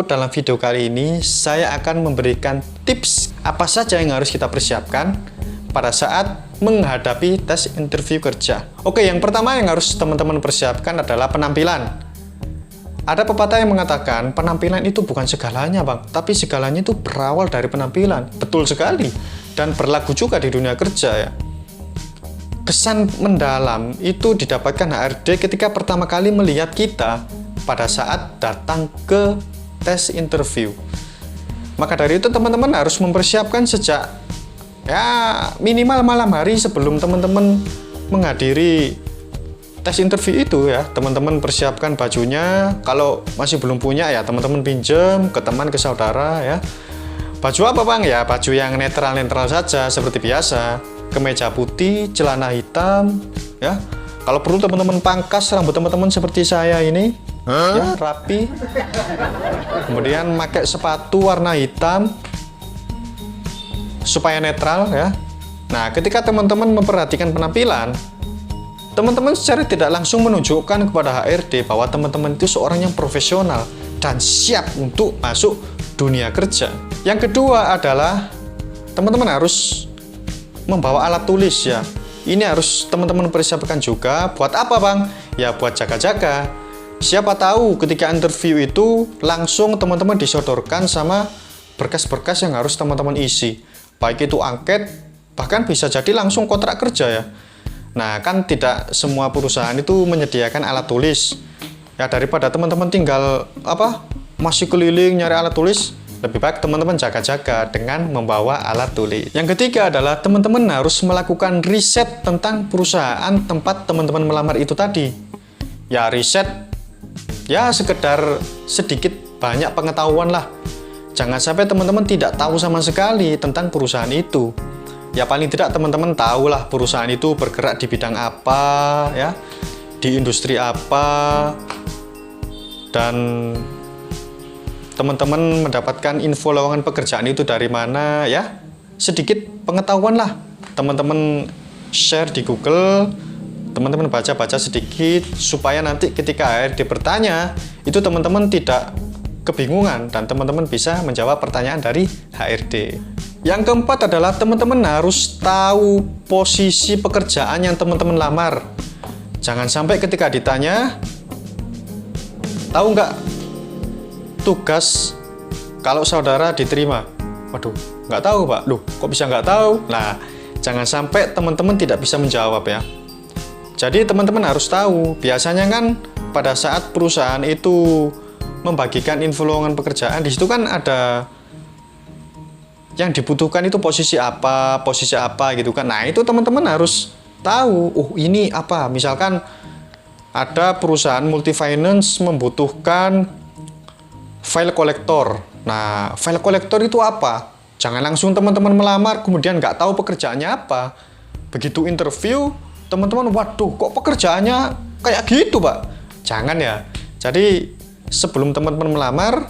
teman-temanku, dalam video kali ini saya akan memberikan tips apa saja yang harus kita persiapkan pada saat menghadapi tes interview kerja. Oke, yang pertama yang harus teman-teman persiapkan adalah penampilan. Ada pepatah yang mengatakan penampilan itu bukan segalanya, Bang, tapi segalanya itu berawal dari penampilan. Betul sekali, dan berlaku juga di dunia kerja ya. Kesan mendalam itu didapatkan HRD ketika pertama kali melihat kita pada saat datang ke tes interview. Maka dari itu teman-teman harus mempersiapkan sejak ya minimal malam hari sebelum teman-teman menghadiri tes interview itu ya. Teman-teman persiapkan bajunya, kalau masih belum punya ya teman-teman pinjam ke teman, ke saudara ya. Baju apa, Bang? Ya baju yang netral-netral saja seperti biasa. Kemeja putih, celana hitam ya. Kalau perlu teman-teman pangkas rambut teman-teman seperti saya ini ya, rapi. Kemudian pakai sepatu warna hitam supaya netral ya. Nah, ketika teman-teman memperhatikan penampilan, teman-teman secara tidak langsung menunjukkan kepada HRD bahwa teman-teman itu seorang yang profesional dan siap untuk masuk dunia kerja. Yang kedua adalah teman-teman harus membawa alat tulis ya. Ini harus teman-teman persiapkan juga. Buat apa, Bang? Ya buat jaga-jaga. Siapa tahu ketika interview itu langsung teman-teman disodorkan sama berkas-berkas yang harus teman-teman isi. Baik itu angket, bahkan bisa jadi langsung kontrak kerja ya. Nah, kan tidak semua perusahaan itu menyediakan alat tulis. Ya daripada teman-teman tinggal masih keliling nyari alat tulis, lebih baik teman-teman jaga-jaga dengan membawa alat tulis. Yang ketiga adalah teman-teman harus melakukan riset tentang perusahaan tempat teman-teman melamar itu tadi. Ya riset, ya sekedar sedikit banyak pengetahuan lah. Jangan sampai teman-teman tidak tahu sama sekali tentang perusahaan itu. Ya paling tidak teman-teman tahu lah perusahaan itu bergerak di bidang apa ya, di industri apa, dan teman-teman mendapatkan info lowongan pekerjaan itu dari mana ya. Sedikit pengetahuan lah teman-teman share di Google, teman-teman baca-baca sedikit supaya nanti ketika HRD bertanya itu teman-teman tidak kebingungan dan teman-teman bisa menjawab pertanyaan dari HRD. Yang keempat adalah teman-teman harus tahu posisi pekerjaan yang teman-teman lamar. Jangan sampai ketika ditanya, tahu nggak tugas kalau saudara diterima? Waduh, nggak tahu, Pak. Loh, kok bisa nggak tahu? Nah, jangan sampai teman-teman tidak bisa menjawab ya. Jadi teman-teman harus tahu. Biasanya kan pada saat perusahaan itu membagikan info lowongan pekerjaan, di situ kan ada yang dibutuhkan itu posisi apa gitu kan. Nah, itu teman-teman harus tahu. Oh, ini apa? Misalkan ada perusahaan multi-finance membutuhkan file kolektor. Nah, file kolektor itu apa? Jangan langsung teman-teman melamar kemudian nggak tahu pekerjaannya apa. Begitu interview, teman-teman, waduh, kok pekerjaannya kayak gitu, Pak? Jangan ya. Jadi sebelum teman-teman melamar,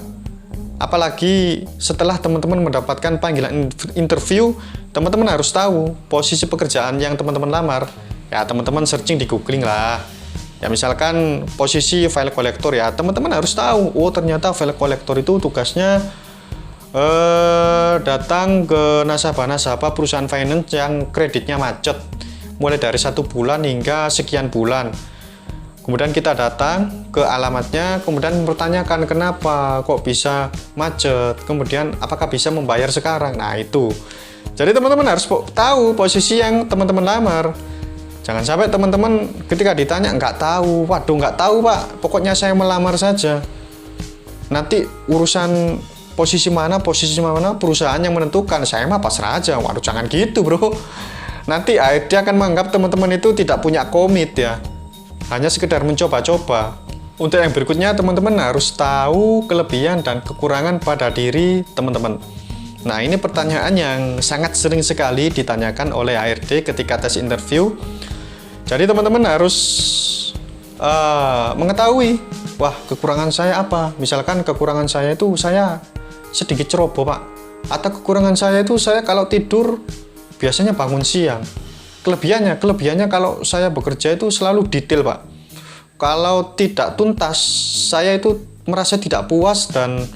apalagi setelah teman-teman mendapatkan panggilan interview, teman-teman harus tahu posisi pekerjaan yang teman-teman lamar. Ya, teman-teman searching di googling lah. Ya misalkan posisi file kolektor ya, teman-teman harus tahu, oh ternyata file kolektor itu tugasnya datang ke nasabah-nasabah perusahaan finance yang kreditnya macet mulai dari 1 bulan hingga sekian bulan. Kemudian kita datang ke alamatnya, kemudian mempertanyakan kenapa kok bisa macet, kemudian apakah bisa membayar sekarang. Nah itu, jadi teman-teman harus tahu posisi yang teman-teman lamar. Jangan sampai teman-teman ketika ditanya nggak tahu. Waduh, nggak tahu, Pak, pokoknya saya melamar saja. Nanti urusan posisi mana perusahaan yang menentukan, saya mah pasrah aja. Waduh, jangan gitu, bro. Nanti HRD akan menganggap teman-teman itu tidak punya komit ya, hanya sekedar mencoba-coba. Untuk yang berikutnya, teman-teman harus tahu kelebihan dan kekurangan pada diri teman-teman. Nah, ini pertanyaan yang sangat sering sekali ditanyakan oleh HRD ketika tes interview. Jadi teman-teman harus mengetahui, wah kekurangan saya apa. Misalkan kekurangan saya itu saya sedikit ceroboh, Pak. Atau kekurangan saya itu saya kalau tidur biasanya bangun siang. Kelebihannya kalau saya bekerja itu selalu detail, Pak. Kalau tidak tuntas, saya itu merasa tidak puas dan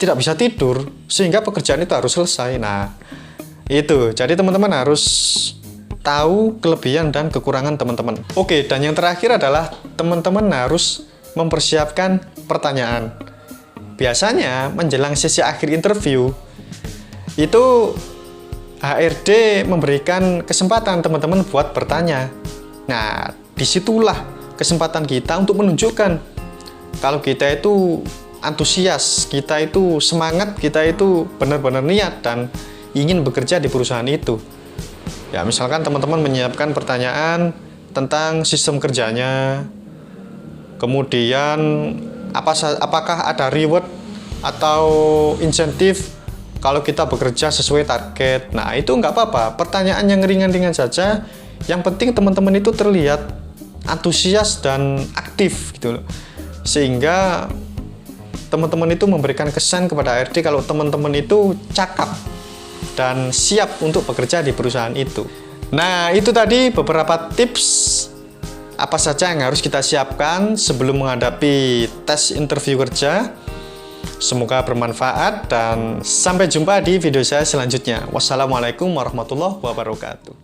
tidak bisa tidur sehingga pekerjaan itu harus selesai. Nah, itu. Jadi teman-teman harus tahu kelebihan dan kekurangan teman-teman. Oke, dan yang terakhir adalah teman-teman harus mempersiapkan pertanyaan. Biasanya menjelang sesi akhir interview itu HRD memberikan kesempatan teman-teman buat bertanya. Nah, disitulah kesempatan kita untuk menunjukkan kalau kita itu antusias, kita itu semangat, kita itu benar-benar niat dan ingin bekerja di perusahaan itu. Ya, misalkan teman-teman menyiapkan pertanyaan tentang sistem kerjanya, kemudian apakah ada reward atau insentif kalau kita bekerja sesuai target. Nah, itu nggak apa-apa, pertanyaan yang ringan-ringan saja. Yang penting teman-teman itu terlihat antusias dan aktif gitu loh. Sehingga teman-teman itu memberikan kesan kepada HRD kalau teman-teman itu cakap dan siap untuk bekerja di perusahaan itu. Nah, itu tadi beberapa tips apa saja yang harus kita siapkan sebelum menghadapi tes interview kerja. Semoga bermanfaat dan sampai jumpa di video saya selanjutnya. Wassalamualaikum warahmatullahi wabarakatuh.